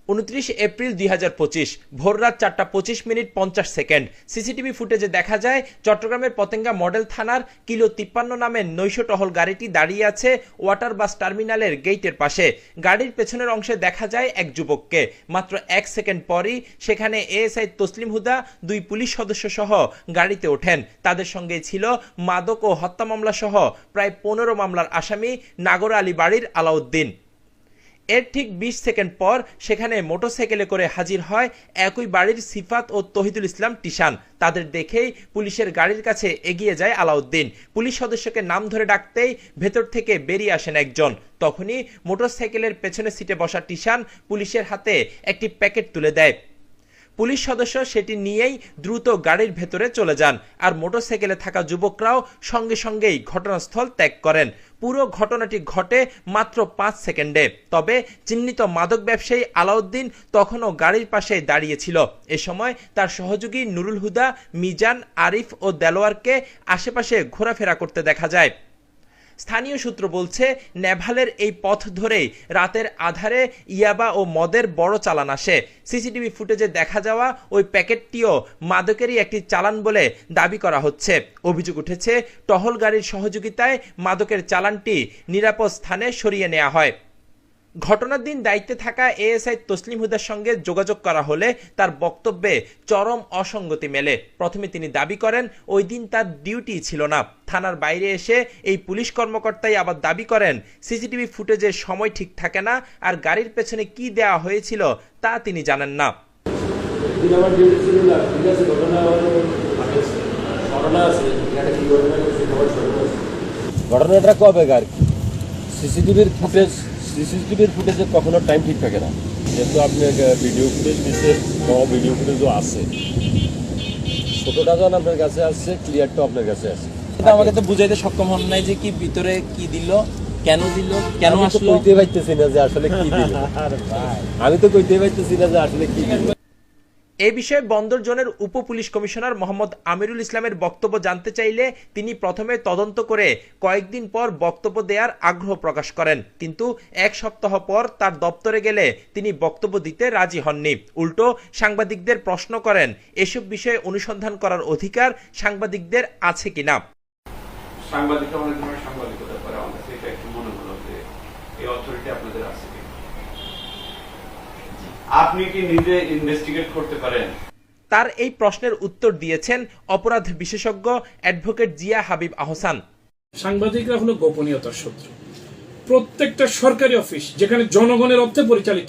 29 April 2025 ভোররাত 4:25:50 CCTV ফুটেজে দেখা যায় চট্টগ্রামের পতেঙ্গা মডেল থানার কিলো 53 নামের নৈশ টহল গাড়িটি দাঁড়িয়ে আছে ওয়াটার বাস টার্মিনালের গেটের পাশে। গাড়ির পেছনের অংশে দেখা যায় এক যুবককে। মাত্র 1 সেকেন্ড পরই সেখানে এএসআই তসলিম হুদা 2 পুলিশ সদস্য সহ গাড়িতে ওঠেন। তাদের সঙ্গে ছিল মাদক ও হত্যা মামলা সহ প্রায় 15 মামলার আসামি নাগর আলী বাড়ির আলাউদ্দিন। এর ঠিক 20 সেকেন্ড পর সেখানে মোটরসাইকেলে করে হাজির হয় একই বাড়ির সিফাত ও তহিদুল ইসলাম টিশান। তাদের দেখেই পুলিশের গাড়ির কাছে এগিয়ে যায় আলাউদ্দিন। পুলিশ সদস্যকে নাম ধরে ডাকতেই ভেতর থেকে বেরিয়ে আসেন একজন। তখনই মোটরসাইকেলের পেছনের সিটে বসা টিশান পুলিশের হাতে একটি প্যাকেট তুলে দেয়। পুলিশ সদস্য সেটি নিয়েই দ্রুত গাড়ির ভেতরে চলে যান, আর মোটরসাইকেলে থাকা যুবকরাও সঙ্গে সঙ্গেই ঘটনাস্থল ত্যাগ করেন। পুরো ঘটনাটি ঘটে মাত্র 5 সেকেন্ডে। তবে চিহ্নিত মাদক ব্যবসায়ী আলাউদ্দিন তখনও গাড়ির পাশে দাঁড়িয়েছিল। এ সময় তার সহযোগী নুরুল হুদা, মিজান, আরিফ ও দেলোয়ারকে আশেপাশে ঘোরাফেরা করতে দেখা যায়। স্থানীয় সূত্র বলছে, নেভালের এই পথ ধরেই রাতের আধারে ইয়াবা ও মদের বড় চালান আসে। সিসিটিভি ফুটেজে দেখা যাওয়া ওই প্যাকেটটিও মাদকেরই একটি চালান বলে দাবি করা হচ্ছে। অভিযোগ উঠেছে, টহল গাড়ির সহযোগিতায় মাদকের চালানটি নিরাপদ স্থানে সরিয়ে নেওয়া হয়। ঘটনার দিন দায়িত্বে থাকা এএসআই তসলিম হুদার সঙ্গে যোগাযোগ করা হলে তার বক্তব্যে চরম অসঙ্গতি মেলে। প্রথমে তিনি দাবি করেন ওই দিন তার ডিউটি ছিল না। থানার বাইরে এসে এই পুলিশ কর্মকর্তাই আবার দাবি করেন সিসিটিভি ফুটেজের সময় ঠিক থাকে না, আর গাড়ির পেছনে কি দেওয়া হয়েছিল তা তিনি জানেন না। ঘটনাটা কবে সিসিটিভির ফুটেজে কখনো টাইম ঠিক থাকে না। যেহেতু আপনি ভিডিও ফুটেজ দিচ্ছেন, ভিডিও ফুটেজও আছে, ছোটটা যখন আপনার কাছে আসছে, ক্লিয়ারটা আপনার কাছে আসছে। আমাকে তো বুঝাইতে সক্ষম হন নাই যে কি ভিতরে কি দিল, কেন দিল, কেন আসলো। কইতে পারতেছি না যে আসলে কি দিল। আমি তো কইতে পারতেছি না যে আসলে কি দিল। এ বিষয়ে বন্দর জোনের উপ পুলিশ কমিশনার মোহাম্মদ আমিরুল ইসলামের বক্তব্য জানতে চাইলে তিনি প্রথমে তদন্ত করে কয়েকদিন পর বক্তব্য দেওয়ার আগ্রহ প্রকাশ করেন, কিন্তু 1 সপ্তাহ পর তার দপ্তরে গেলে তিনি বক্তব্য দিতে রাজি হননি। উল্টো সাংবাদিকদের প্রশ্ন করেন এসব বিষয়ে অনুসন্ধান করার অধিকার সাংবাদিকদের আছে কিনা। সাংবাদিকরা অনেক ধরনের সাংবাদিকতা করে, আমাদের সেটা একটু মনে হলো যে এই অথরিটি আপনাদের আছে। আপনি কি নিজে ইনভেস্টিগেট করতে পারেন? তার এই প্রশ্নের উত্তর দিয়েছেন অপরাধ বিশেষজ্ঞ অ্যাডভোকেট জিয়া হাবিব আহসান। সাংবাদিকরা হলো গোপনীয়তার শত্রু। প্রত্যেকটা সরকারি অফিস যেখানে জনগণের অর্থে পরিচালিত